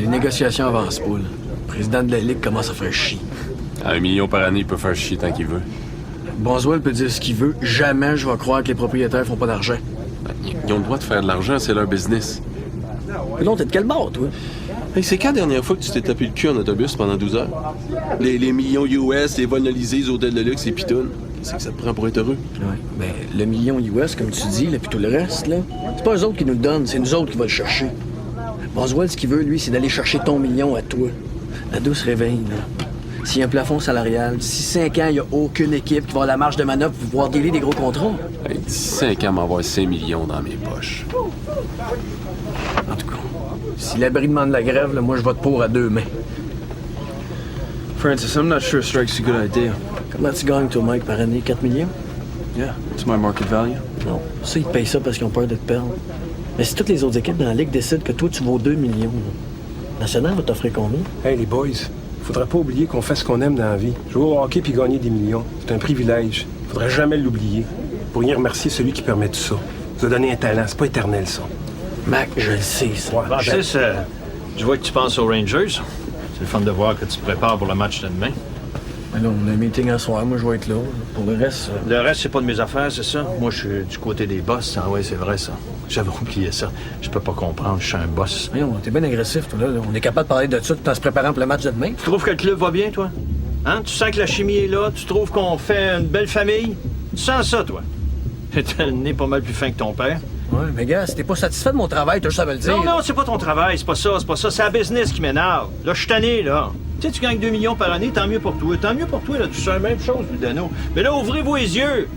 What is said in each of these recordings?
Les négociations avancent pas, là. Le président de la Ligue commence à faire chier. À 1 million par année, il peut faire chier tant qu'il veut. Boswell peut dire ce qu'il veut. Jamais je vais croire que les propriétaires font pas d'argent. Ils ont le droit de faire de l'argent, c'est leur business. Mais non, t'es de quel bord, toi? Hey, c'est quand la dernière fois que tu t'es tapé le cul en autobus pendant 12 heures? Les millions US, les vols Élysée, les hôtels de luxe, les pitounes. Qu'est-ce que ça te prend pour être heureux? Ouais. Ben, le million US, comme tu dis, là, puis tout le reste, là, c'est pas eux autres qui nous le donnent, c'est nous autres qui va le chercher. Boswell, ce qu'il veut, lui, c'est d'aller chercher ton million à toi. La douce réveille, là. S'il y a un plafond salarial, d'ici 5 ans, il n'y a aucune équipe qui va avoir la marge de manœuvre pour pouvoir dealer des gros contrats. Hey, d'ici 5 ans, m'envoie 5 millions dans mes poches. En tout cas, si l'abri demande la grève, là, moi, je vote pour à 2 mains. Francis, I'm not sure strike's a good idea. Comment tu gagnes, toi, Mike, par année? 4 millions? Yeah, it's my market value. Non. Ça, ils te payent ça parce qu'ils ont peur de te perdre. Mais si toutes les autres équipes dans la Ligue décident que toi, tu vaux 2 millions, là, National va t'offrir combien? Hey, les boys, faudrait pas oublier qu'on fait ce qu'on aime dans la vie. Jouer au hockey puis gagner des millions, c'est un privilège. Faudrait jamais l'oublier. Pour rien remercier celui qui permet tout ça. Vous a donné un talent, c'est pas éternel, ça. Mac, je le sais, ça. Ouais, Francis, je vois que tu penses aux Rangers. C'est le fun de voir que tu te prépares pour le match de demain. Ben là, on a un meeting à soir, moi, je vais être là. Pour le reste... Le reste, c'est pas de mes affaires, c'est ça? Moi, je suis du côté des boss. Ah ouais, c'est vrai, ça. J'avais oublié ça. Je peux pas comprendre, je suis un boss. Voyons, t'es bien agressif, toi, là. On est capable de parler de ça tout en se préparant pour le match de demain. Tu trouves que le club va bien, toi? Hein? Tu sens que la chimie est là? Tu trouves qu'on fait une belle famille? Tu sens ça, toi? T'as le nez pas mal plus fin que ton père. Ouais, mais gars, si t'es pas satisfait de mon travail, t'as juste à me le dire. Non, non, c'est pas ton travail, c'est pas ça, c'est pas ça. C'est la business qui m'énerve. Là, je suis tanné, là. Tu sais, tu gagnes 2 millions par année, tant mieux pour toi. Tant mieux pour toi, là, tu sais la même chose, Ludano. Mais là, ouvrez-vous les yeux.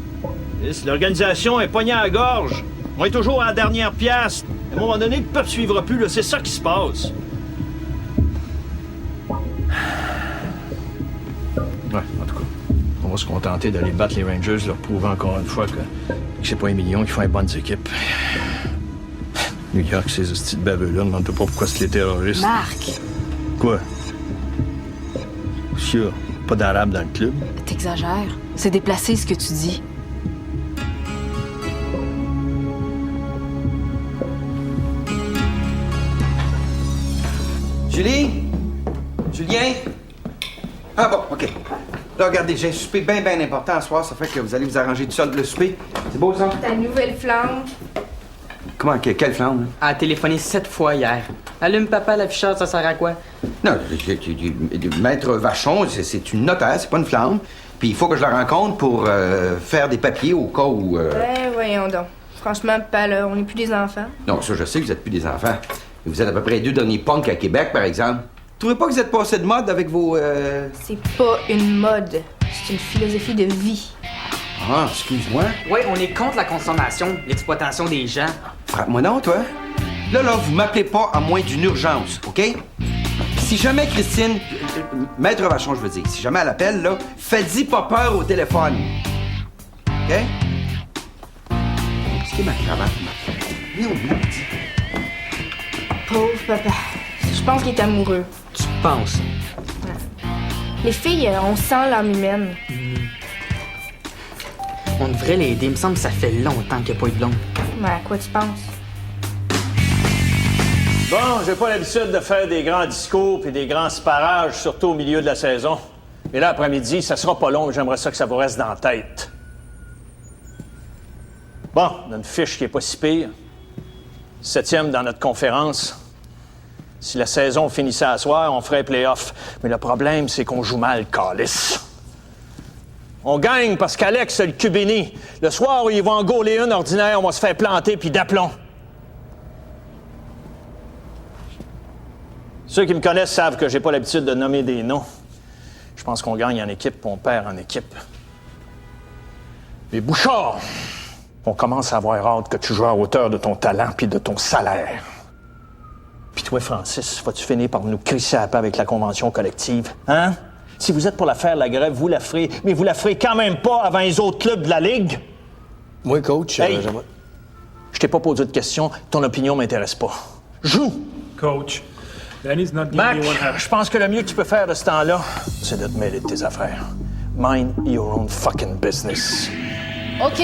Et si l'organisation est poignée à la gorge, on est toujours à la dernière pièce. À un moment donné, le peuple suivra plus, là. C'est ça qui se passe. Ouais, en tout cas, on va se contenter d'aller battre les Rangers, leur prouver encore une fois que c'est pas 1 million qui font les bonnes équipes. New York, ces hosties de baveux-là, demande-toi pas pourquoi c'est les terroristes. Marc, Quoi? Sûr, pas d'arabe dans le club. t'exagères. C'est déplacé ce que tu dis. Julie? Julien? Ah bon, OK. Là, regardez, j'ai un souper bien important ce soir. Ça fait que vous allez vous arranger tout seul pour le souper. C'est beau, ça? Ta nouvelle flamme. Comment? Quelle flamme? Elle a téléphoné 7 fois hier. Allume papa, l'afficheur, ça sert à quoi? Non, Maître Vachon, c'est une notaire, c'est pas une flamme. Puis il faut que je la rencontre pour faire des papiers au cas où... Ben, voyons donc. Franchement, pas là, on n'est plus des enfants. Non, ça, je sais que vous êtes plus des enfants. Mais vous êtes à peu près les 2 derniers punks à Québec, par exemple. Vous trouvez pas que vous êtes passé de mode avec vos... C'est pas une mode. C'est une philosophie de vie. Ah, excuse-moi. Oui, on est contre la consommation, l'exploitation des gens. Frappe-moi non, toi. Là, vous m'appelez pas à moins d'une urgence, OK? Si jamais Christine... Maître Vachon, je veux dire. Si jamais elle appelle, là, faites-y pas peur au téléphone. OK? C'est ma cravate, ma... Non, Pauvre papa. Je pense qu'il est amoureux. Tu penses? Les filles, on sent l'âme humaine. On devrait l'aider. Il me semble que ça fait longtemps qu'il n'y a pas eu de blonde. Mais à quoi tu penses? Bon, j'ai pas l'habitude de faire des grands discours puis des grands sparages, surtout au milieu de la saison. Mais là, après-midi, ça sera pas long, mais j'aimerais ça que ça vous reste dans la tête. Bon, on a une fiche qui est pas si pire. 7e dans notre conférence. Si la saison finissait à soir, on ferait play-off. Mais le problème, c'est qu'on joue mal, calice. On gagne parce qu'Alex a le cul béni. Le soir où ils vont en gauler une ordinaire, on va se faire planter puis d'aplomb. Ceux qui me connaissent savent que j'ai pas l'habitude de nommer des noms. Je pense qu'on gagne en équipe, puis on perd en équipe. Mais Bouchard, on commence à avoir hâte que tu joues à hauteur de ton talent puis de ton salaire. Puis toi, Francis, vas-tu finir par nous crisser à pas avec la convention collective? Hein? Si vous êtes pour la faire, la grève, vous la ferez. Mais vous la ferez quand même pas avant les autres clubs de la Ligue. Moi, coach, Hey, j'aimerais... je t'ai pas posé de questions. Ton opinion m'intéresse pas. Joue! Coach, Danny's not the Mac, only one having... je pense que le mieux que tu peux faire de ce temps-là, c'est de te mêler de tes affaires. Mind your own fucking business. OK.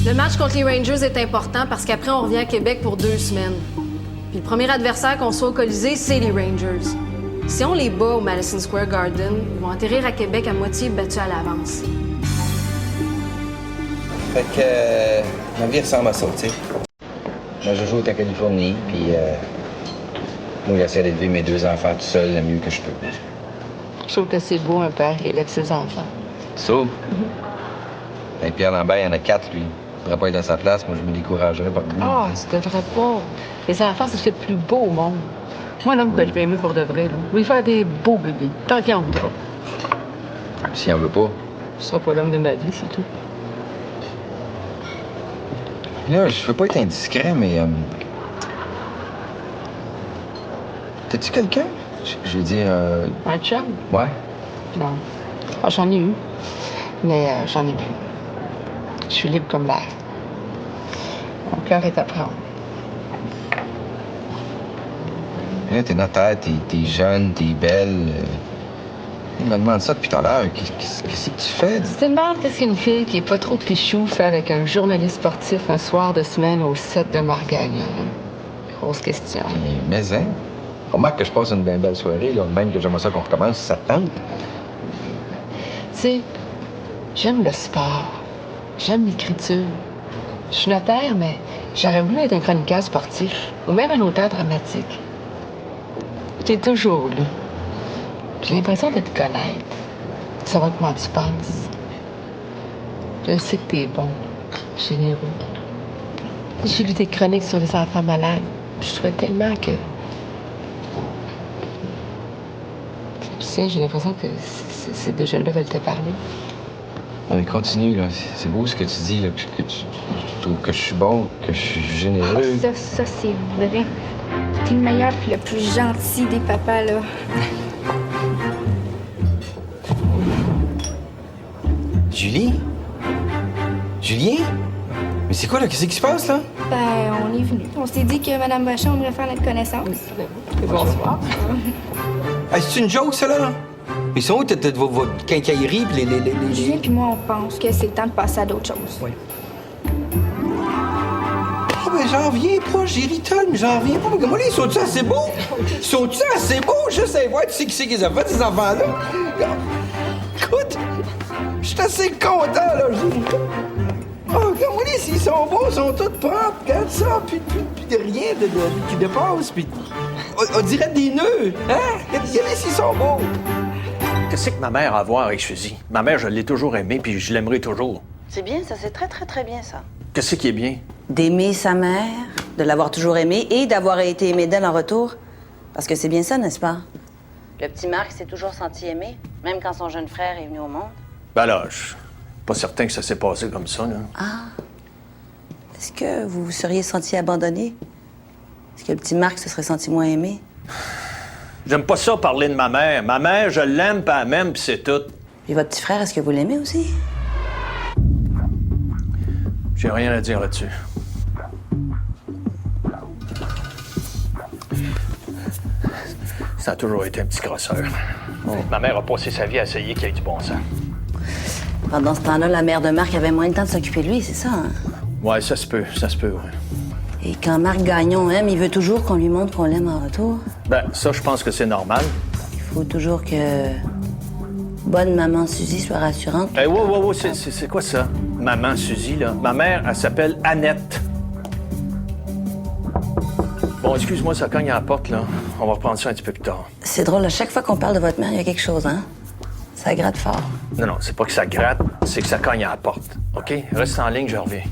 Le match contre les Rangers est important parce qu'après, on revient à Québec pour 2 semaines. Puis le premier adversaire qu'on soit au Colisée, c'est les Rangers. Si on les bat au Madison Square Garden, ils vont atterrir à Québec à moitié battus à l'avance. Fait que ma vie ressemble à ça, tu sais. Moi, je joue en Californie, puis moi, j'essaie d'élever mes 2 enfants tout seul le mieux que je peux. Je trouve que c'est beau, un père qui élève ses enfants. Ça? Ben, Pierre Lambert, il y en a 4, lui. Il devrait pas être à sa place. Moi, je me découragerais pas de lui. Ah, tu devrais pas. Les enfants, c'est ce qu'il y a de plus beau au monde. Moi, l'homme que je vais aimer pour de vrai, là. Je vais faire des beaux bébés, tant qu'il en voudra. S'il en veut pas. Ce sera pas l'homme de ma vie, c'est tout. Là, je veux pas être indiscret, mais... T'as-tu quelqu'un? Je veux dire... Un chum? Ouais. Non. Ah, j'en ai eu. Mais j'en ai plus. Je suis libre comme l'air. Mon cœur est à prendre. Là, t'es notaire, t'es jeune, t'es belle. Il me demande ça depuis tout à l'heure. Qu'est-ce que tu fais? Tu te demandes qu'est-ce qu'une fille qui est pas trop pichou fait avec un journaliste sportif un soir de semaine au 7 de Margagnon? Grosse question. Mais hein? Remarque que je passe une bien belle soirée, là, même que j'aimerais ça qu'on recommence, si ça te tente. Tu sais, j'aime le sport. J'aime l'écriture. Je suis notaire, mais j'aurais voulu être un chroniqueur sportif ou même un auteur dramatique. T'es toujours là. J'ai l'impression de te connaître. De savoir comment tu penses. Je sais que t'es bon, généreux. J'ai lu des chroniques sur les enfants malades. Je trouvais tellement que... Tu sais, j'ai l'impression que ces 2 jeunes-là veulent te parler. Non, mais continue, là. C'est beau ce que tu dis, là. Que tu trouves que je suis bon, que je suis généreux. Ça, c'est vrai. T'es le meilleur puis le plus gentil des papas, là. Julie? Julien? Mais c'est quoi, là? Qu'est-ce qui se passe, là? Ben, on est venu. On s'est dit que Mme Vachon aimerait faire notre connaissance. Bonsoir. Hey, c'est une joke, ça, là? Ils sont où, votre quincaillerie pis les... Julien puis moi, on pense que c'est le temps de passer à d'autres choses. Oui. Ah, ben, j'en reviens pas, j'irritole, mais j'en reviens pas. Mais comment, ils sont-ils assez beaux? Sont-ils assez beaux? Je sais voir, tu sais qui c'est qu'ils ont fait, ces enfants-là? Écoute, je suis assez content, là. Oh, comment ils sont beaux, ils sont tous propres. Regarde ça, puis rien qui dépasse, puis... On dirait des nœuds, hein? Regardez s'ils sont beaux. Qu'est-ce que ma mère a à voir avec Suzy? Ma mère, je l'ai toujours aimée, puis je l'aimerai toujours. C'est bien, ça, c'est très, très, très bien, ça. Qu'est-ce qui est bien? D'aimer sa mère, de l'avoir toujours aimée et d'avoir été aimé d'elle en retour. Parce que c'est bien ça, n'est-ce pas? Le petit Marc s'est toujours senti aimé, même quand son jeune frère est venu au monde. Ben là, je suis pas certain que ça s'est passé comme ça, là. Ah. Est-ce que vous vous seriez senti abandonné? Est-ce que le petit Marc se serait senti moins aimé? J'aime pas ça parler de ma mère. Ma mère, je l'aime, pas elle même, puis c'est tout. Et votre petit frère, est-ce que vous l'aimez aussi? J'ai rien à dire là-dessus. Ça a toujours été un petit crosseur. Ma mère a passé sa vie à essayer qu'il y ait du bon sens. Pendant ce temps-là, la mère de Marc avait moins de temps de s'occuper de lui, c'est ça, hein? Ouais, ça se peut, ouais. Et quand Marc Gagnon aime, il veut toujours qu'on lui montre qu'on l'aime en retour? Ben, ça, je pense que c'est normal. Il faut toujours que bonne maman Suzy soit rassurante. Eh, wow, c'est quoi ça? Maman Suzy, là? Ma mère, elle s'appelle Annette. Bon, excuse-moi, ça cogne à la porte, là. On va reprendre ça un petit peu plus tard. C'est drôle, à chaque fois qu'on parle de votre mère, il y a quelque chose, hein? Ça gratte fort. Non, c'est pas que ça gratte, c'est que ça cogne à la porte. OK? Reste en ligne, je reviens.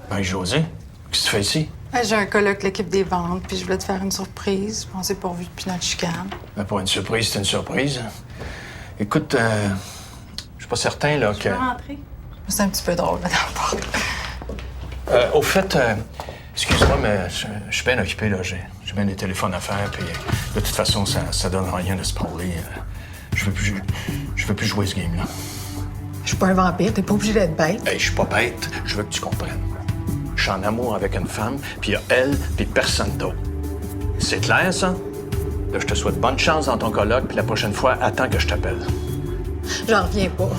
Ben, José, qu'est-ce que tu fais ici? J'ai un colloque l'équipe des ventes, puis je voulais te faire une surprise. On s'est pas vu depuis notre chicane. Ben, pour une surprise, c'est une surprise. Écoute, je suis pas certain, là, que... Tu peux rentrer? C'est un petit peu drôle, là, dans la porte. Au fait, excuse-moi, mais je suis bien occupé, là. J'ai bien des téléphones à faire, puis de toute façon, ça donne rien de se parler. Je veux plus jouer ce game-là. Je suis pas un vampire, t'es pas obligé d'être bête. Hey, je suis pas bête, je veux que tu comprennes. Je suis en amour avec une femme, puis il y a elle, puis personne d'autre. C'est clair, ça? Là, je te souhaite bonne chance dans ton colloque, puis la prochaine fois, attends que je t'appelle. J'en reviens pas.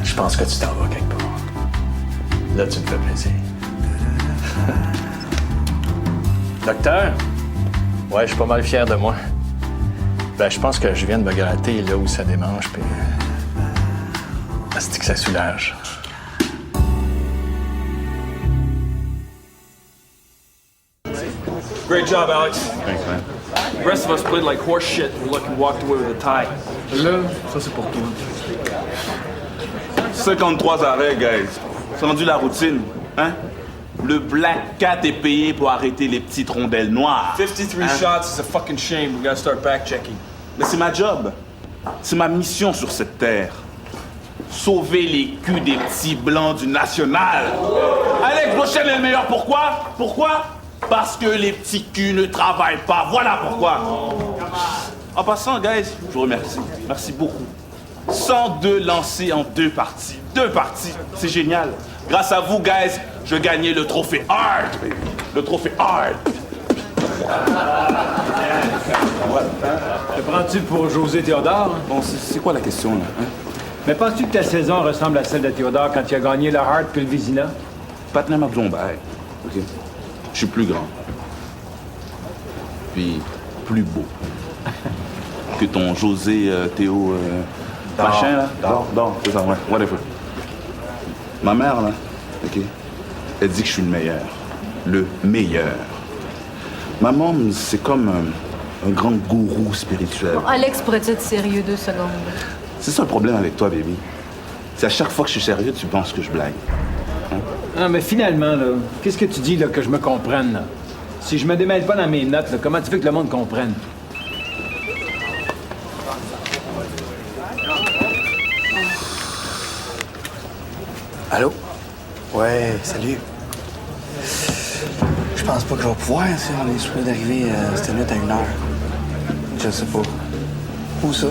Je pense que tu t'en vas quelque part. Là, tu me fais plaisir. Docteur? Ouais, je suis pas mal fier de moi. Ben, je pense que je viens de me gratter là où ça démange, puis... c'est que ça soulage. Great job, Alex. Thanks, man. The rest of us played like horse shit and lucky walked away with a tie. Là, ça c'est pour toi. 53 arrêts, guys. C'est rendu la routine, hein? Le Black Cat est payé pour arrêter les petites rondelles noires. 53 shots is a fucking shame. We gotta start back-checking. Mais c'est ma job. C'est ma mission sur cette terre. Sauver les culs des petits blancs du national. Alex Blochen est le meilleur. Pourquoi? Pourquoi? Parce que les petits culs ne travaillent pas. Voilà pourquoi. En passant, guys, je vous remercie. Merci beaucoup. 102 lancés en 2 parties. 2 parties. C'est génial. Grâce à vous, guys, je gagnais le trophée Hard, baby. Le trophée Hard. Te prends-tu pour José Théodore? Bon, c'est quoi la question, là? Hein? Mais penses-tu que ta saison ressemble à celle de Théodore quand il a gagné le Hart puis le Vézina? Patna Mabzombaï, OK? Je suis plus grand. Puis plus beau. Que ton José Théo... machin, là? Dors, c'est ça, ouais. Whatever. Ma mère, là, OK? Elle dit que je suis le meilleur. Le meilleur. Ma maman, c'est comme un grand gourou spirituel. Bon, Alex, pourrais-tu être sérieux 2 secondes? C'est ça le problème avec toi, baby. C'est à chaque fois que je suis sérieux, tu penses que je blague. Hein? Non, mais finalement, là, qu'est-ce que tu dis, là, que je me comprenne, là? Si je me démêle pas dans mes notes, là, comment tu veux que le monde comprenne? Allô? Ouais, salut. Je pense pas que je vais pouvoir, si on est supposé d'arriver cette nuit à 1h. Je sais pas. Où ça?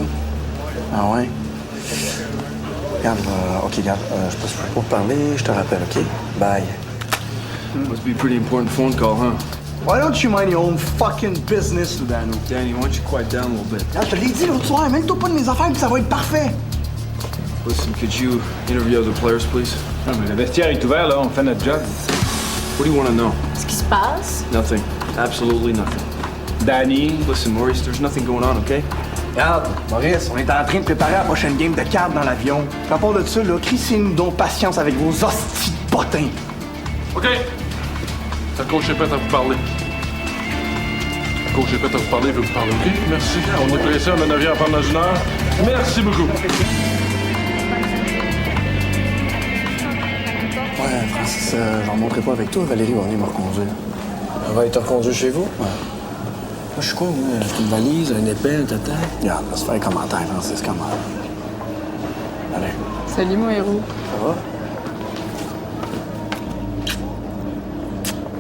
Ah ouais? Regarde, OK, regarde, je peux pas te parler, je te rappelle, OK? Bye. Must be a pretty important phone call, huh? Why don't you mind your own fucking business, Ludano? Danny, why don't you quiet down a little bit? Je te l'ai dit l'autre soir, mêle-toi pas de mes affaires puis ça va être parfait. Listen, could you interview other players, please? Non, mais le vestiaire est ouvert, là, on fait notre job. What do you want to know? Ce qui se passe? Nothing. Absolutely nothing. Danny? Listen, Maurice, there's nothing going on, okay? Regarde, Maurice, on est en train de préparer la prochaine game de cartes dans l'avion. À part de ça, là, crissez-nous donc patience avec vos hosties de potins. OK. La coach est prête à vous parler. La coach est prête à vous parler, veut vous parler. OK, merci. On est pressé, on a 9 heures pendant 1 heure. Merci beaucoup. Ouais, Francis, j'en montrerai pas avec toi. Valérie va venir me reconduire. Elle va être reconduite chez vous? Ouais. Moi, je suis quoi, moi? J'ai une valise, un épée, un tata. Regarde, laisse faire un commentaire, Francis, comment? Allez. Salut, mon héros. Ça va?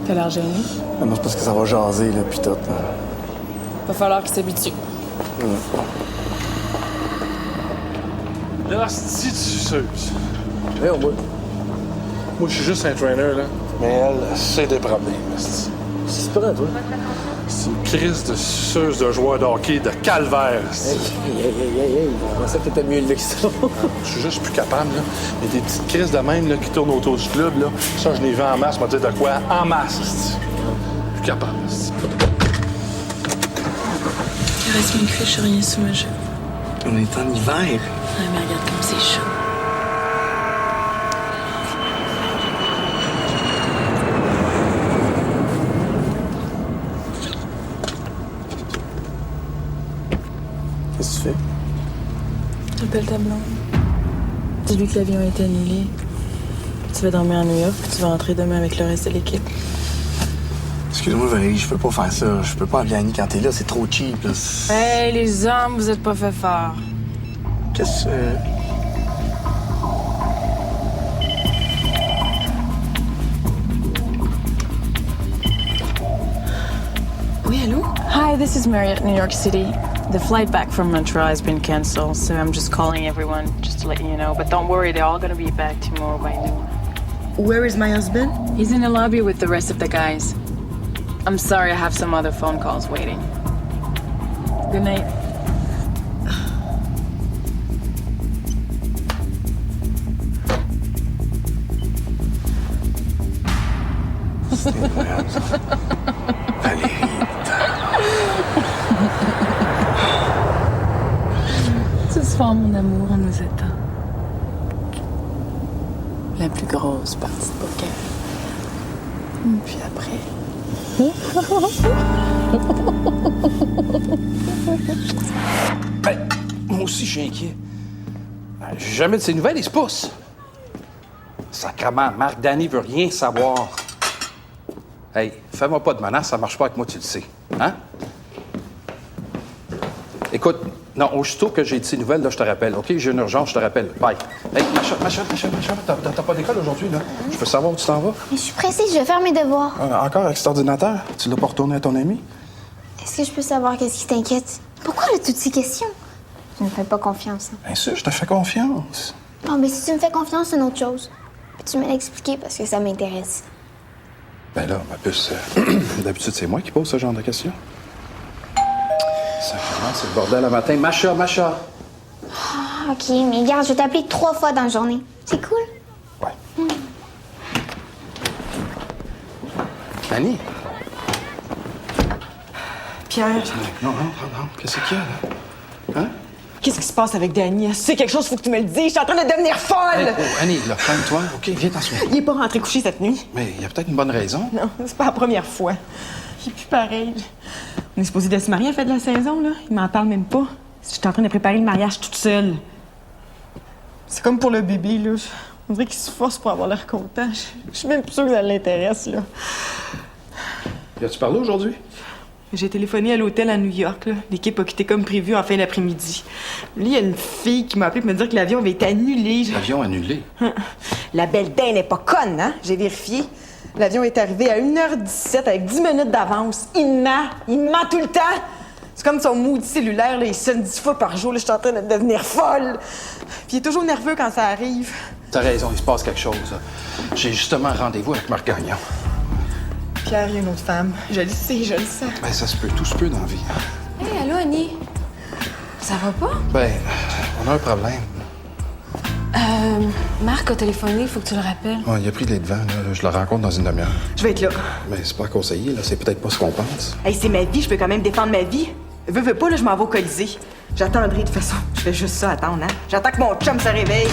T'as l'air gêné? Non, c'est parce que ça va jaser, là, pis tout. Va falloir qu'il s'habitue. Là, c'est suceuse. Mais au moins. Moi, je suis juste un trainer, là. Mais elle, c'est des problèmes. C'est pas toi. C'est une crise de suceuse de joueurs de hockey de calvaire. Hey. On pensait que t'étais mieux élevé que ça. Je suis juste plus capable, là. Mais des petites crises de même, là, qui tournent autour du club, là. Ça, je les vends en masse. On va dire de quoi? En masse, c'ti. Plus capable, c'ti. Il reste une cuisse, rien sous ma joue. On est en hiver. Ouais, mais regarde comme c'est chaud. Qu'est-ce que tu fais? Appelle ta blonde. Dis-lui que l'avion a été annulé. Tu vas dormir à New York, puis tu vas rentrer demain avec le reste de l'équipe. Excuse-moi, Valérie, je peux pas faire ça. Je peux pas appeler Annie quand t'es là, c'est trop cheap. Là. Hey, les hommes, vous êtes pas fait fort. Qu'est-ce que... hello? Hi, this is Mary at New York City. The flight back from Montreal has been canceled, so I'm just calling everyone just to let you know. But don't worry, they're all gonna be back tomorrow by noon. Where is my husband? He's in the lobby with the rest of the guys. I'm sorry, I have some other phone calls waiting. Good night. Ce soir, mon amour, on nous attend. La plus grosse partie de poker. Puis après... Ben, moi aussi, je suis inquiet. J'ai jamais de ses nouvelles, il se pousse. Sacrement, Marc, Danny veut rien savoir. Hey, fais-moi pas de menace, ça marche pas avec moi, tu le sais. Hein? Écoute, non, aussitôt que j'ai de ses nouvelles, là, je te rappelle, OK? J'ai une urgence, je te rappelle. Bye. Hey, Macha, t'as pas d'école aujourd'hui, là? Je peux savoir où tu t'en vas? Mais je suis pressée, je vais faire mes devoirs. Encore avec cet ordinateur? Tu l'as pas retourné à ton ami? Est-ce que je peux savoir qu'est-ce qui t'inquiète? Pourquoi là, toutes ces questions? Tu me fais pas confiance. Hein? Bien sûr, je te fais confiance. Non, mais si tu me fais confiance, c'est une autre chose. Peux-tu me l'expliquer parce que ça m'intéresse? Ben là, ma puce, d'habitude, c'est moi qui pose ce genre de questions. Sacrément, c'est le bordel le matin. Macha! Ah, OK, mais regarde, je vais t'appeler 3 fois dans la journée. C'est cool? Ouais. Annie? Pierre, Non, qu'est-ce qu'il y a, là? Hein? qu'est-ce qui se passe avec Danny? Si c'est quelque chose, faut que tu me le dises. Je suis en train de devenir folle! Hey, oh, Annie, là, calme-toi. OK, viens t'asseoir. Il est pas rentré coucher cette nuit. Mais il y a peut-être une bonne raison. Non, c'est pas la première fois. Il est plus pareil. On est supposé de se marier à la fin de la saison, là. Il m'en parle même pas. J'étais en train de préparer le mariage toute seule. C'est comme pour le bébé, là. On dirait qu'il se force pour avoir l'air content. Je suis même plus sûre que ça l'intéresse, là. Y as-tu parlé aujourd'hui? J'ai téléphoné à l'hôtel à New York, là. L'équipe a quitté comme prévu en fin d'après-midi. Là, il y a une fille qui m'a appelé pour me dire que l'avion avait été annulé. L'avion annulé? La belle dinde n'est pas conne, hein? J'ai vérifié. L'avion est arrivé à 1h17 avec 10 minutes d'avance. Il ment tout le temps. C'est comme son maudit cellulaire, là, il sonne 10 fois par jour. Là, je suis en train de devenir folle. Puis il est toujours nerveux quand ça arrive. T'as raison, il se passe quelque chose. J'ai justement rendez-vous avec Marc Gagnon. Pierre, il y a une autre femme. Je le sais, je le sais. Ben, ça se peut, tout se peut dans la vie. Hey, allô, Annie? Ça va pas? Ben, on a un problème. Marc a téléphoné, il faut que tu le rappelles. Ouais, il a pris les devants, là. Je le rencontre dans une demi-heure. Je vais être là. Mais c'est pas conseillé, là. C'est peut-être pas ce qu'on pense. Hey, c'est ma vie, je peux quand même défendre ma vie. Veux pas, là, je m'en vais au Colisée. J'attendrai, de toute façon. Je fais juste ça, attendre, hein? J'attends que mon chum se réveille.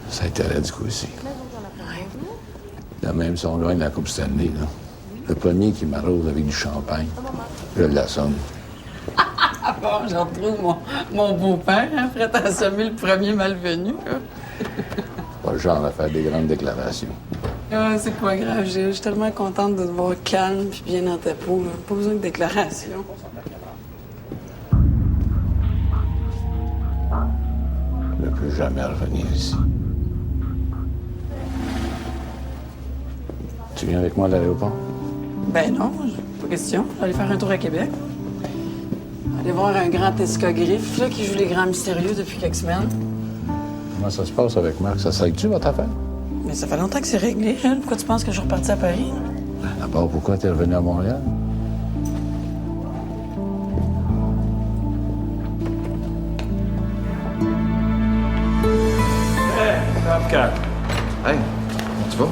Ça a été raide du coup aussi. De même, si on gagne la Coupe Stanley, là. Le premier qui m'arrose avec du champagne, je l'assomme. Ah bon, j'en retrouve mon beau-père, hein, prêt à assommer le premier malvenu. Pas le genre à faire des grandes déclarations. Ah, c'est pas grave, Gilles. Je suis tellement contente de te voir calme puis bien dans ta peau. Là. Pas besoin de déclaration. Je ne peux jamais revenir ici. Tu viens avec moi à l'aéroport? Ben non, pas question. Je vais aller faire un tour à Québec. Aller voir un grand escogriffe là, qui joue les grands mystérieux depuis quelques semaines. Comment ça se passe avec Marc? Ça se règle-tu, votre affaire? Mais ça fait longtemps que c'est réglé, hein? Pourquoi tu penses que je suis repartie à Paris? D'abord, pourquoi t'es revenu à Montréal? Hey, comment tu vas?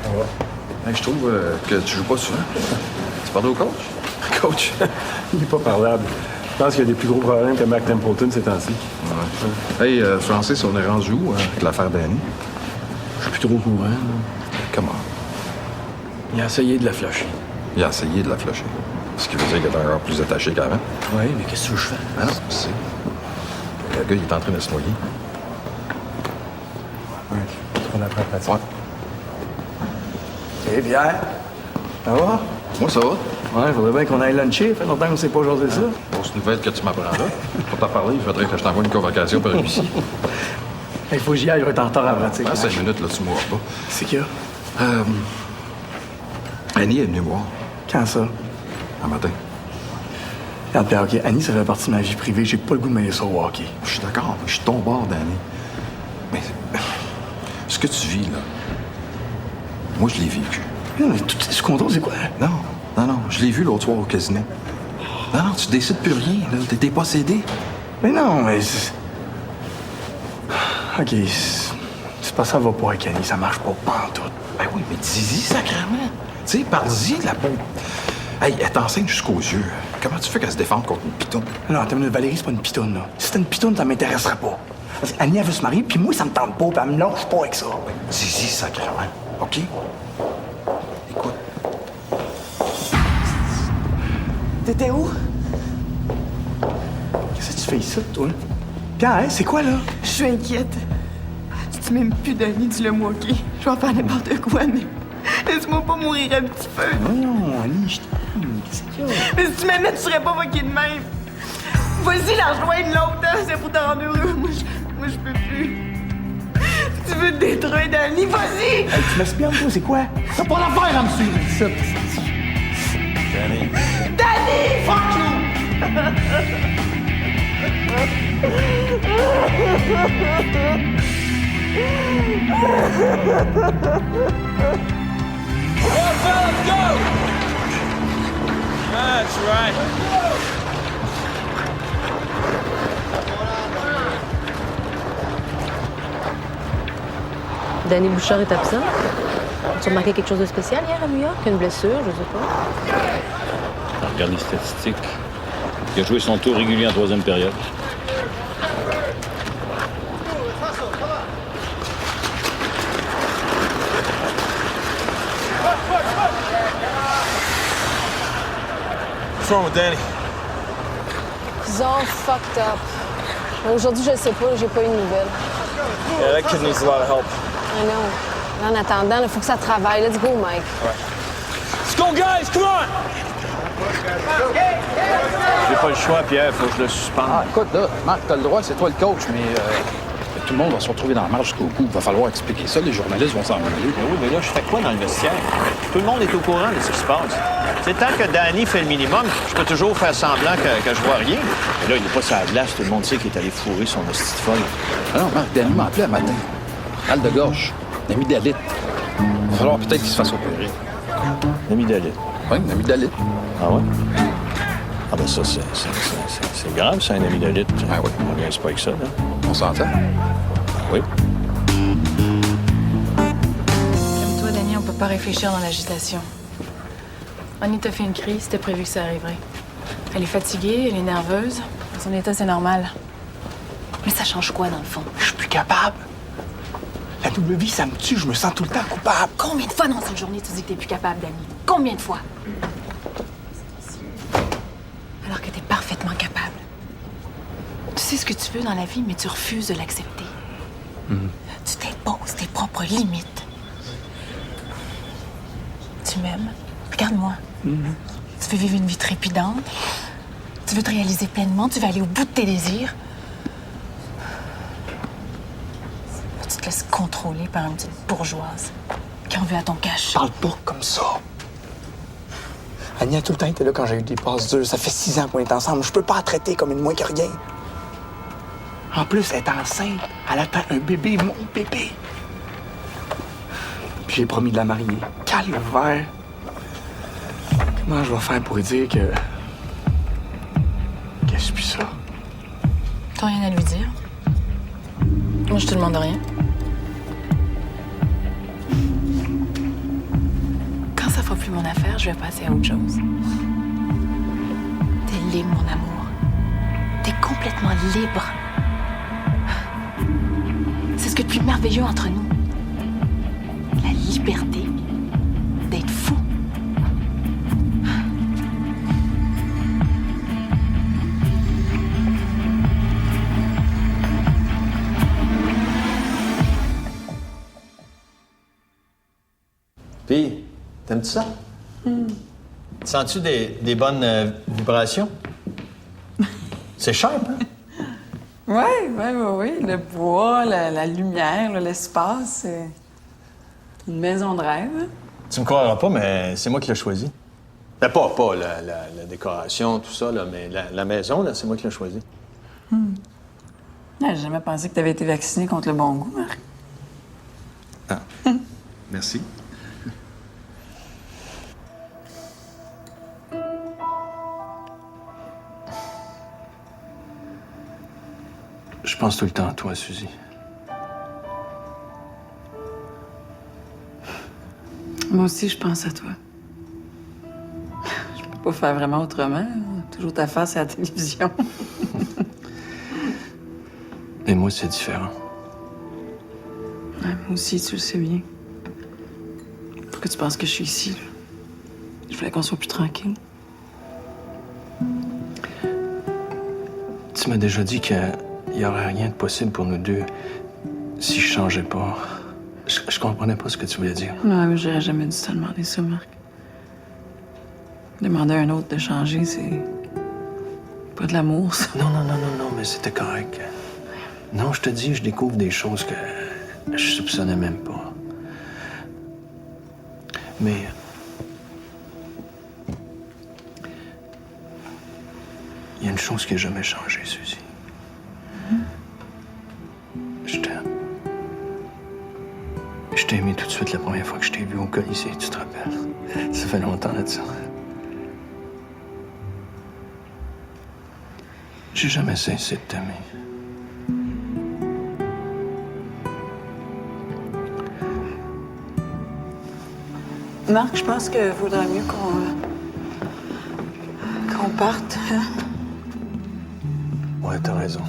On va. Hey, je trouve que tu joues pas souvent. Tu parles au coach? Coach, il est pas parlable. Je pense qu'il y a des plus gros problèmes que Mac Templeton ces temps-ci. Ouais. Hey, Francis, on est rendu où avec l'affaire Danny? Je suis plus trop au courant. là. Comment? Il a essayé de la flasher. Il a essayé de la flusher. Ce qui veut dire qu'il est encore plus attaché qu'avant. Oui, mais qu'est-ce que je fais? Ah non, c'est... Le gars, il est en train de se noyer. On apprend à pratiquer. Ouais. Hey, Pierre. Ça va? Moi, ça va. Ouais, faudrait bien qu'on aille luncher. Fait longtemps qu'on s'est pas jasé ça. Grosse nouvelle que tu m'apprends là. Pour t'en parler, il faudrait que je t'envoie une convocation par ici. Il faut que j'y aille, je vais être en retard à la pratique. À 5 minutes, là, tu mourras pas. C'est qu'il y a? Annie est venue me voir. Quand ça? Un matin. Regarde, Pierre, OK, Annie, ça fait partie de ma vie privée. J'ai pas le goût de mêler ça au hockey. Je suis d'accord, je suis ton bord d'Annie. Mais ce que tu vis, là, moi, je l'ai vécu. Non, mais tout ce qu'on c'est quoi? Non, je l'ai vu l'autre soir au casino. Non, tu décides plus rien, là. T'es possédé. Mais non, mais... OK, c'est pas ça va pas avec Annie, ça marche pas pantoute. Ben oui, mais dis-y, sacrément. Tu sais, parle-y de la bombe. Hey, elle t'enseigne jusqu'aux yeux. Comment tu fais qu'elle se défende contre une pitonne? Non, attends, Valérie, c'est pas une pitonne, là. Si c'était une pitonne, ça m'intéresserait pas. Parce qu'Annie, elle veut se marier, puis moi, ça me tente pas, puis elle me lâche pas avec ça. Dis-y, sacrément. OK? Écoute. T'étais où? Qu'est-ce que tu fais ici, toi? Pierre, c'est quoi, là? Je suis inquiète. Si tu m'aimes plus d'Annie, dis-le moi, OK? Je vais en faire n'importe quoi, mais laisse-moi pas mourir un petit peu. Non, Annie, je t'aime. Qu'est-ce qu'il y a? Mais si tu m'aimais, tu serais pas fucké de même. Vas-y, la rejoindre l'autre, hein? C'est pour te rendre heureux. Moi, je peux plus. Tu veux te détruire, Danny? Vas-y! Hey, tu m'espionnes, toi, c'est quoi? T'as pas l'affaire à me suivre, ça. Danny. Danny! Fuck you! Go, fellas, go! That's right. Danny Bouchard est absent. As-tu remarqué quelque chose de spécial hier à New York? Une blessure, je sais pas. Regarde les statistiques. Il a joué son tour régulier en troisième période. What's wrong with Danny? He's all fucked up. Mais aujourd'hui, je sais pas, j'ai pas eu de nouvelles. Yeah, that kid needs a lot of help. I know. En attendant, il faut que ça travaille. Let's go, Mike. Let's go, guys! Come on! J'ai pas le choix, Pierre. Faut que je le suspende. Ah, écoute, là, Marc, t'as le droit, c'est toi le coach, mais tout le monde va se retrouver dans la marge jusqu'au cou. Il va falloir expliquer ça, les journalistes vont s'en mêler. Mais oui, mais là, je fais quoi dans le vestiaire? Tout le monde est au courant de ce qui se passe. C'est tant que Danny fait le minimum, je peux toujours faire semblant que je vois rien. Mais là, il n'est pas sur la glace, tout le monde sait qu'il est allé fourrer son hostie de folle. Ah non, Marc, Danny m'a appelé un matin. Mal de gorge. Une amygdalite. Il va falloir peut-être qu'il se fasse opérer. Une amygdalite? Oui, une amygdalite. Ah ouais? Ah ben ça, c'est grave, ça, une amygdalite. Ah oui. On ne pas avec ça, là. On s'entend? Oui. Comme toi, Danny, on peut pas réfléchir dans l'agitation. Annie t'a fait une crise, c'était prévu que ça arriverait. Elle est fatiguée, elle est nerveuse. Dans son état, c'est normal. Mais ça change quoi, dans le fond? Je suis plus capable. La double vie, ça me tue, je me sens tout le temps coupable. Combien de fois dans cette journée tu dis que t'es plus capable, Danny? Combien de fois? Alors que t'es parfaitement capable. Tu sais ce que tu veux dans la vie, mais tu refuses de l'accepter. Tu t'imposes tes propres limites. Tu m'aimes? Regarde-moi. Tu veux vivre une vie trépidante? Tu veux te réaliser pleinement? Tu veux aller au bout de tes désirs? Tu te laisses contrôler par une petite bourgeoise qui en veut à ton cash. Parle pas comme ça. Annie a tout le temps été là quand j'ai eu des passes dures. Ça fait 6 ans qu'on est ensemble. Je peux pas la traiter comme une moins que rien. En plus, elle est enceinte. Elle attend un bébé, mon bébé. Puis j'ai promis de la marier. Calvaire. Comment je vais faire pour lui dire que je suis plus ça? T'as rien à lui dire? Moi, je te demande rien. Quand ça fera plus mon affaire, je vais passer à autre chose. T'es libre, mon amour. T'es complètement libre. C'est ce qu'il y a de plus merveilleux entre nous. La liberté d'être fou. Puis, t'aimes-tu ça? Sens-tu des bonnes vibrations? C'est sharp, hein? Oui. Le bois, la lumière, l'espace, c'est une maison de rêve. Hein? Tu me croiras pas, mais c'est moi qui l'ai choisi. Pas la décoration, tout ça, là, mais la maison, là, c'est moi qui l'ai choisi. J'ai jamais pensé que tu avais été vacciné contre le bon goût, Marc. Ah. Merci. Je pense tout le temps à toi, Suzy. Moi aussi, je pense à toi. Je peux pas faire vraiment autrement. Toujours ta face à la télévision. Mais moi, c'est différent. Ouais, moi aussi, tu le sais bien. Pourquoi tu penses que je suis ici? Là? Je voulais qu'on soit plus tranquille. Tu m'as déjà dit qu'il n'y aurait rien de possible pour nous deux si je changeais pas. Je comprenais pas ce que tu voulais dire. Non, mais j'aurais jamais dû te demander ça, Marc. Demander à un autre de changer, c'est pas de l'amour, ça. Non, mais c'était correct. Non, je te dis, je découvre des choses que je soupçonnais même pas. Mais... il y a une chose qui n'a jamais changé, Suzy. Je t'aime. Je t'ai aimé tout de suite la première fois que je t'ai vu au Colisée, tu te rappelles? Ça fait longtemps, là, de ça. J'ai jamais cessé de t'aimer. Marc, je pense qu'il vaudrait mieux qu'on parte. Hein? Ouais, t'as raison.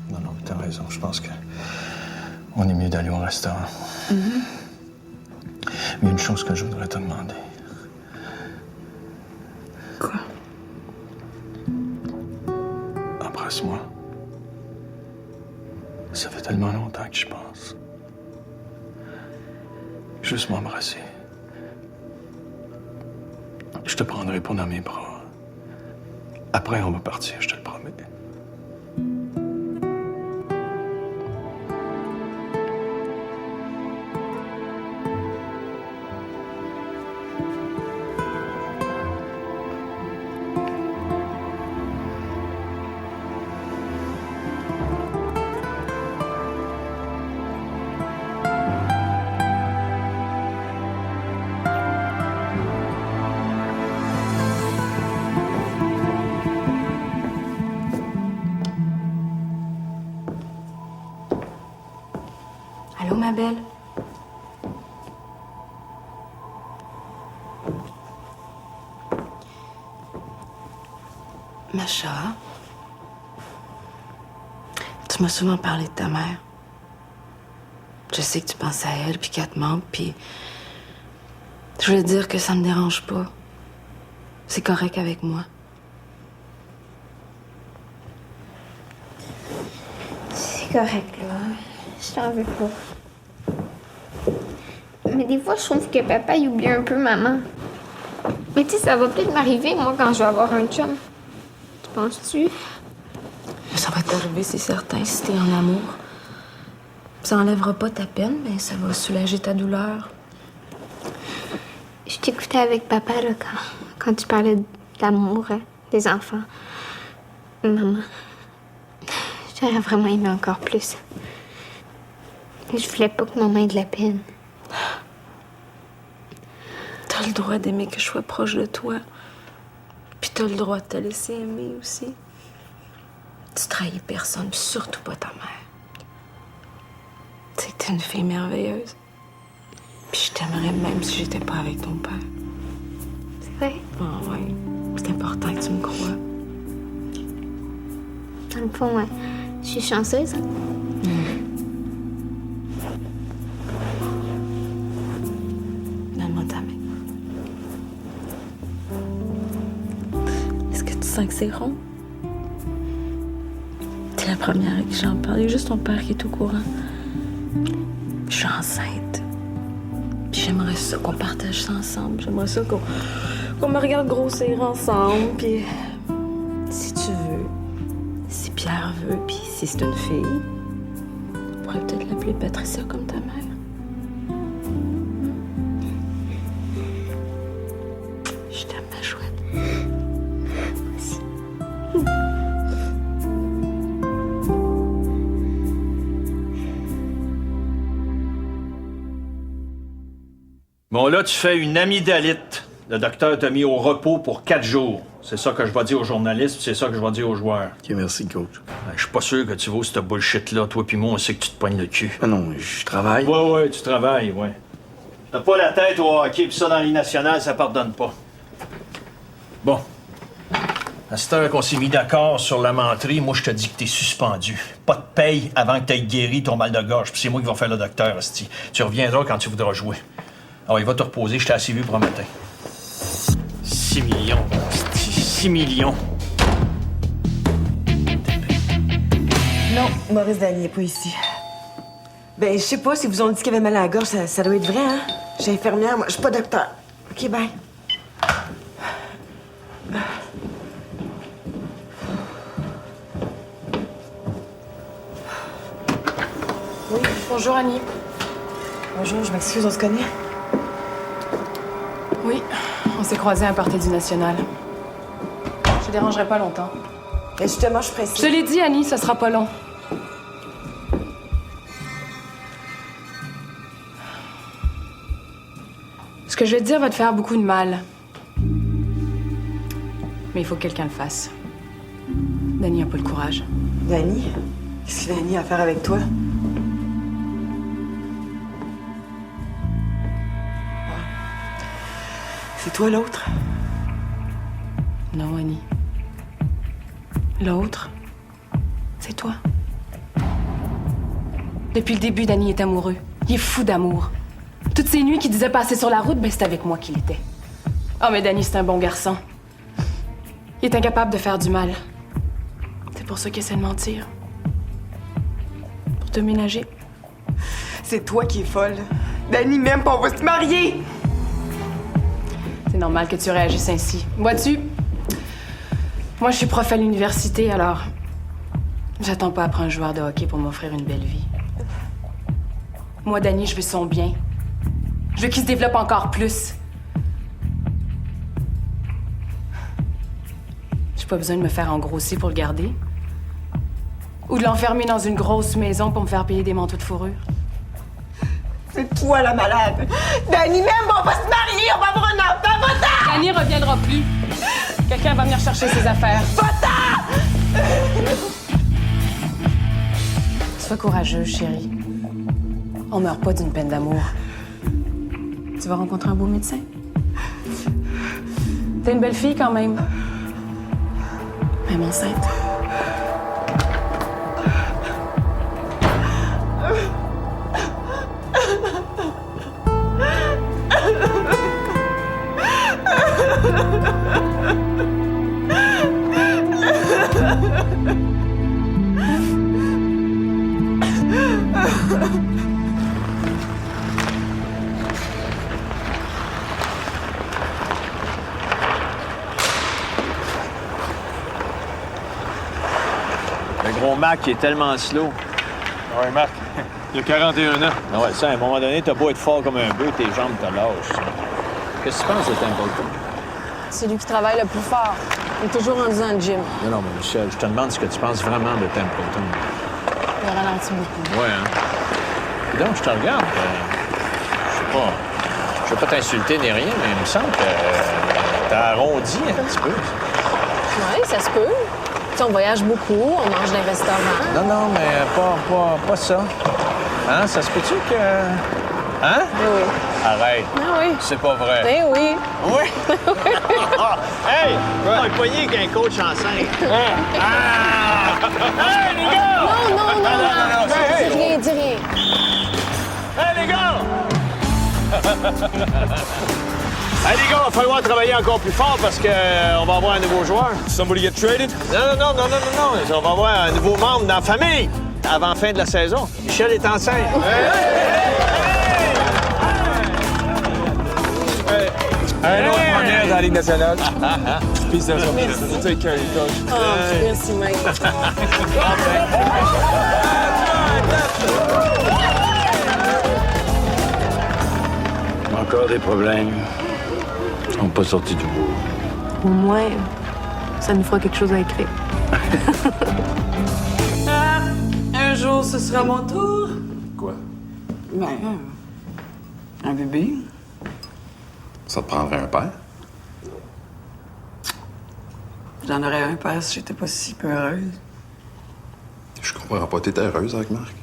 Non, t'as raison. Je pense que on est mieux d'aller au restaurant. Mais une chose que je voudrais te demander. Quoi? Embrasse-moi. Ça fait tellement longtemps que je pense. Juste m'embrasser. Je te prendrai pas dans mes bras. Après, on va partir, je te le promets. Allô, ma belle? Macha, tu m'as souvent parlé de ta mère. Je sais que tu penses à elle, puis qu'elle te manque, puis... je voulais te dire que ça me dérange pas. C'est correct avec moi. C'est correct, là. Je t'en veux pas. Mais des fois, je trouve que papa, il oublie un peu maman. Mais tu sais, ça va peut-être m'arriver, moi, quand je vais avoir un chum. Tu penses-tu? Ça va t'arriver, c'est certain, si t'es en amour. Ça enlèvera pas ta peine, mais ça va soulager ta douleur. Je t'écoutais avec papa, là, quand tu parlais d'amour, hein, des enfants. Maman, j'aurais vraiment aimé encore plus. Je voulais pas que maman ait de la peine. T'as le droit d'aimer que je sois proche de toi. Puis t'as le droit de te laisser aimer aussi. Tu trahis personne, puis surtout pas ta mère. Tu sais que t'es une fille merveilleuse. Puis je t'aimerais même si j'étais pas avec ton père. C'est vrai? Ah ouais. C'est important que tu me crois. Dans le fond, ouais, je suis chanceuse. Donne-moi ta main. Est-ce que tu sens que c'est rond? T'es la première à qui j'en parle. Il y a juste ton père qui est au courant. Je suis enceinte. Puis J'aimerais ça qu'on partage ça ensemble. J'aimerais ça qu'on me regarde grossir ensemble. Puis, si tu veux, si Pierre veut, puis si c'est une fille, on pourrait peut-être l'appeler Patricia comme ta mère. Je t'aime, ma chouette. Merci. Bon, là, tu fais une amygdalite. Le docteur t'a mis au repos pour 4 jours. C'est ça que je vais dire aux journalistes, c'est ça que je vais dire aux joueurs. OK, merci, coach. Je suis pas sûr que tu vaux cette bullshit-là. Toi puis moi, on sait que tu te pognes le cul. Ah non, je travaille. Ouais, tu travailles, ouais. T'as pas la tête au hockey, pis ça, dans la Ligue nationale, ça pardonne pas. Bon. À cette heure qu'on s'est mis d'accord sur la menterie, moi, je te dis que t'es suspendu. Pas de paye avant que t'aies guéri ton mal de gorge, puis c'est moi qui vais faire le docteur, hostie. Tu reviendras quand tu voudras jouer. Alors, il va te reposer, je t'ai assez vu pour un matin. 6 millions. 6 millions. Non, Maurice Dany n'est pas ici. Ben, je sais pas, si vous ont dit qu'il avait mal à la gorge, ça doit être vrai, hein? Je suis infirmière, moi, je suis pas docteur. OK, bye. Oui, bonjour Annie. Bonjour, je m'excuse, on se connaît? Oui, on s'est croisés à un party du National. Je te dérangerai pas longtemps. Et justement, je suis pressée. Je te l'ai dit, Annie, ça sera pas long. Ce que je vais te dire va te faire beaucoup de mal. Mais il faut que quelqu'un le fasse. Dany a pas le courage. Dany? Qu'est-ce que Dany a à faire avec toi? C'est toi l'autre? Non, Annie. L'autre, c'est toi. Depuis le début, Dany est amoureux. Il est fou d'amour. Toutes ces nuits qu'il disait passer sur la route, ben c'est avec moi qu'il était. Oh, mais Dany, c'est un bon garçon. Il est incapable de faire du mal. C'est pour ça qu'il essaie de mentir. Pour te ménager. C'est toi qui es folle. Dany m'aime pas, on va se marier! C'est normal que tu réagisses ainsi. Vois-tu, moi, je suis prof à l'université, alors j'attends pas après un joueur de hockey pour m'offrir une belle vie. Moi, Dany, je veux son bien. Je veux qu'il se développe encore plus. J'ai pas besoin de me faire engrosser pour le garder. Ou de l'enfermer dans une grosse maison pour me faire payer des manteaux de fourrure. C'est toi la malade! Dany même, on va se marier, on va avoir un enfant, va-t'en! Dany reviendra plus. Quelqu'un va venir chercher ses affaires. Va-t'en! Sois courageuse, chérie. On meurt pas d'une peine d'amour. Tu vas rencontrer un beau médecin. T'es une belle fille quand même. Même enceinte. Le gros Mac, il est tellement slow. Ouais, Marc, il a 41 ans. Ah ouais, ça, à un moment donné, t'as beau être fort comme un bœuf, tes jambes te lâchent. Qu'est-ce que tu penses de Templeton? C'est lui qui travaille le plus fort. Il est toujours rendu dans le gym. Non, mais Michel, je te demande ce que tu penses vraiment de Templeton. Il ralentit beaucoup. Ouais, hein? Donc, je te regarde. Je sais pas. Je veux pas t'insulter ni rien, mais il me semble que t'as arrondi un petit peu. Oui, ça se peut. Tu sais, on voyage beaucoup, on mange dans les restaurants. Non, mais pas ça. Hein? Ça se peut-tu que... Hein? Oui. Arrête. Ah oui. C'est pas vrai. Ben oui. Oui? Hey! On est poigné qu'un coach enceinte. Hey, les gars! Non. Hey, Dis rien, dis rien. Hey, les gars! Hey, les gars, il va falloir travailler encore plus fort parce qu'on va avoir un nouveau joueur. Somebody get traded? Non. On va avoir un nouveau membre dans la famille avant la fin de la saison. Michel est enceinte. Un autre première dans la Ligue nationale. Puis ça, c'est coach. Oh, merci, Mike. Encore des problèmes. Ils sont pas sortis du bout. Au moins, ça nous fera quelque chose à écrire. Un jour, ce sera mon tour. Quoi? Ben, un bébé. Ça te prendrait un père? J'en aurais un père si j'étais pas si peu heureuse. Je comprends pas. T'étais heureuse avec Marc?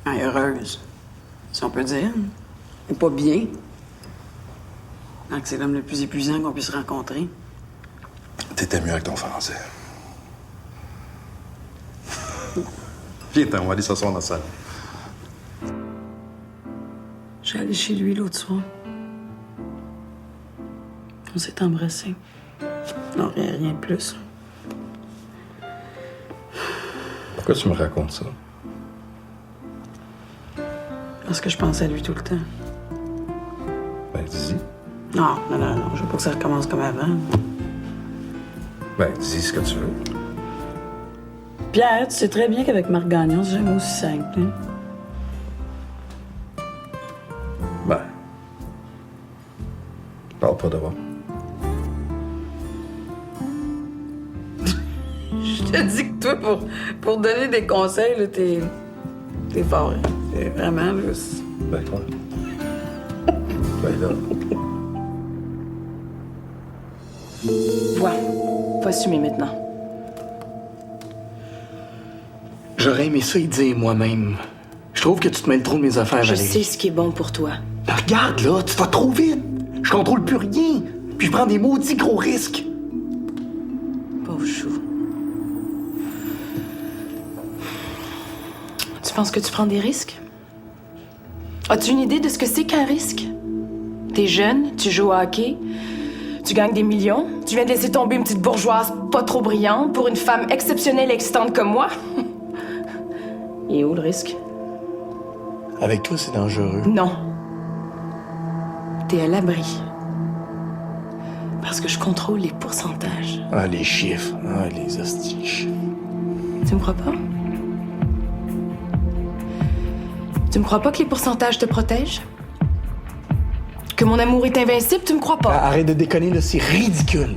Ben, heureuse, si on peut dire. Ou pas bien. Marc, c'est l'homme le plus épuisant qu'on puisse rencontrer. T'étais mieux avec ton français. Viens, on va aller s'asseoir dans la salle. Je suis allée chez lui l'autre soir. On s'est embrassés. Non, rien de plus. Pourquoi tu me racontes ça? Parce que je pense à lui tout le temps. Ben, dis-y. Non, je veux pas que ça recommence comme avant. Ben, dis ce que tu veux. Pierre, tu sais très bien qu'avec Marc Gagnon, c'est jamais aussi simple, hein? Ben. Parle pas de moi. Je te dis que toi, pour donner des conseils, là, t'es fort. Hein? T'es vraiment, là. Ben, quoi? Ben, là. Voilà. Faut assumer maintenant. J'aurais aimé ça y dire moi-même. Je trouve que tu te mêles trop de mes affaires, Je Valérie. sais ce qui est bon pour toi. Ben, regarde, là, tu vas trop vite. Je contrôle plus rien. Puis je prends des maudits gros risques. Pauvre chou. Tu penses que tu prends des risques? As-tu une idée de ce que c'est qu'un risque? T'es jeune, tu joues au hockey, tu gagnes des millions, tu viens de laisser tomber une petite bourgeoise pas trop brillante pour une femme exceptionnelle et excitante comme moi. Et où le risque? Avec toi, c'est dangereux. Non. T'es à l'abri. Parce que je contrôle les pourcentages. Ah, les chiffres. Ah, les hostiches. Tu me crois pas? Tu me crois pas que les pourcentages te protègent? Que mon amour est invincible, tu me crois pas? Arrête de déconner, là, c'est ridicule.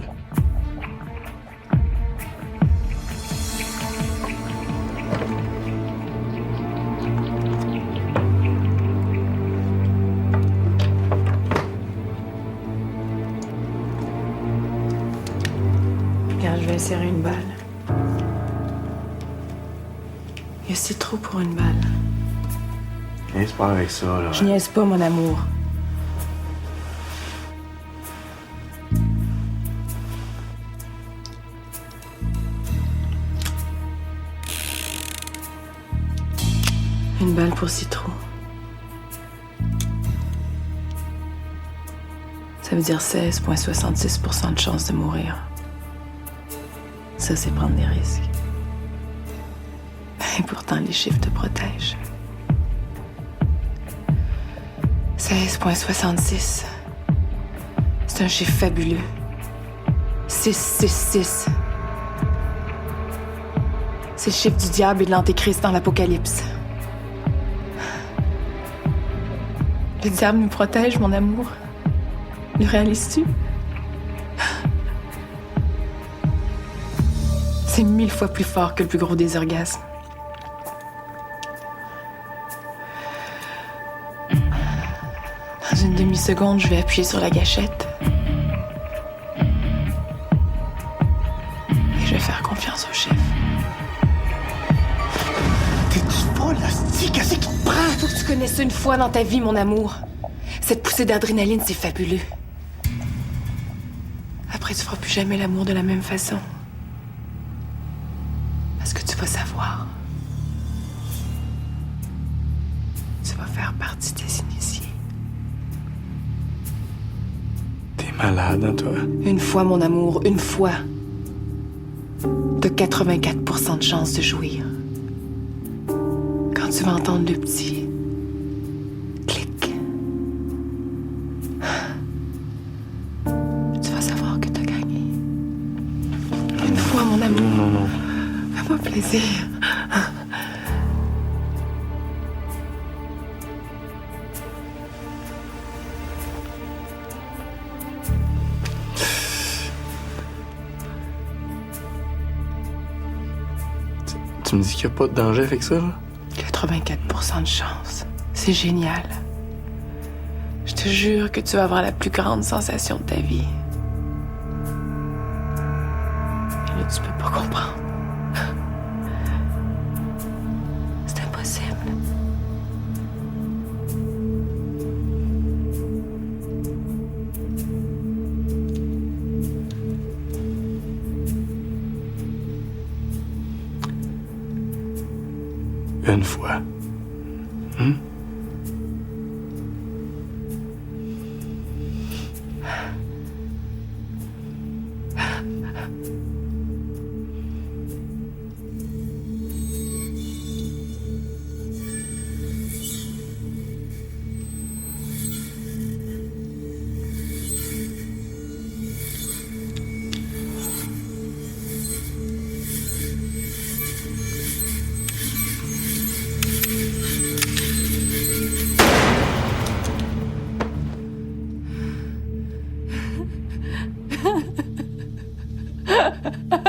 Regarde, je vais insérer une balle. Il y a assez trop pour une balle. Niaise pas avec ça, là. Je niaise pas, mon amour. Une balle pour Citron. Ça veut dire 16,66% de chance de mourir. Ça, c'est prendre des risques. Et pourtant, les chiffres te protègent. 16,66. C'est un chiffre fabuleux. 666. C'est le chiffre du diable et de l'antéchrist dans l'Apocalypse. Le diable nous protège, mon amour. Le réalises-tu? C'est 1000 fois plus fort que le plus gros des orgasmes. Dans une demi-seconde, je vais appuyer sur la gâchette. Et je vais faire confiance au chef. T'es-tu folle, hostie? Qu'est-ce qui te prend? Faut que tu connaisses une fois dans ta vie, mon amour. Cette poussée d'adrénaline, c'est fabuleux. Après, tu feras plus jamais l'amour de la même façon. Parce que tu vas savoir. Tu vas faire partie des initiés. T'es malade, hein, toi? Une fois, mon amour, une fois. T'as 84% de chance de jouir. Quand tu vas entendre le petit clic, Fais-toi plaisir. Tu me dis qu'il n'y a pas de danger avec ça, là? 84% de chance. C'est génial. Je te jure que tu vas avoir la plus grande sensation de ta vie. Et là, tu peux pas comprendre. C'est impossible. Une fois. Hum? Ha ha ha.